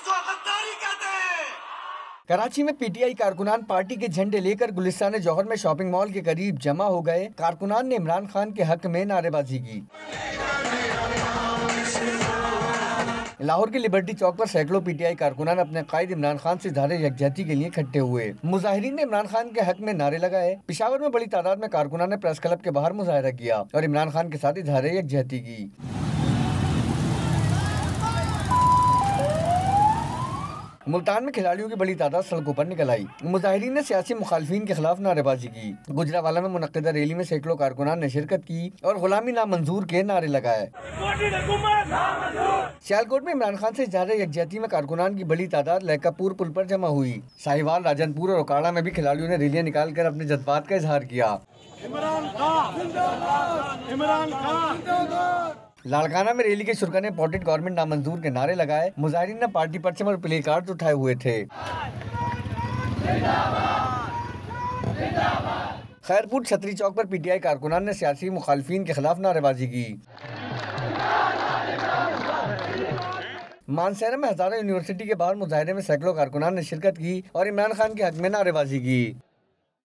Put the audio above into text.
इसको गद्दारी कहते हैं। कराची में पीटीआई कारकुनान पार्टी के झंडे लेकर गुलिस्तान जौहर में शॉपिंग मॉल के करीब जमा हो गए। कारकुनान ने इमरान खान के हक में नारेबाजी की। लाहौर के लिबर्टी चौक पर सैकड़ों पीटीआई कारकुनान अपने कायद इमरान खान से इज़हार यकजहती के लिए इकट्ठे हुए। मुजाहिरीन ने इमरान खान के हक में नारे लगाए। पेशावर में बड़ी तादाद में कारकुनान ने प्रेस क्लब के बाहर मुजाहरा किया और इमरान खान के साथ इज़हार यकजहती की। मुल्तान में खिलाड़ियों की बड़ी तादाद सड़कों पर निकल आई। मुजाहिरीन ने सियासी मुखालफिन के खिलाफ नारेबाजी की। गुजरावाला में मुनक्किदा रैली में सैकड़ों कारकुनान ने शिरकत की और गुलामी नामंजूर के नारे लगाए। सियालकोट में इमरान खान से इज़हार यकजहती में कारकुनान की बड़ी तादाद लहकापुर पुल पर जमा हुई। साहिवाल, राजनपुर और ओकाड़ा में भी खिलाड़ियों ने रैलियां निकालकर अपने जज्बात का इजहार किया। लाड़काना में रैली के शुरा ने इंपोर्टेड गवर्नमेंट नामंजूर के नारे लगाए। मुजाहिरीन ने पार्टी परचम और प्ले कार्ड उठाए हुए थे। खैरपुर छतरी चौक पर पीटीआई कारकुनान ने सियासी मुखालफिन के खिलाफ नारेबाजी की। मानसहरा में हज़ारा यूनिवर्सिटी के बाहर मुजाहरे में सैकड़ों कारकुनान ने शिरकत की और इमरान खान के हक में नारेबाजी की।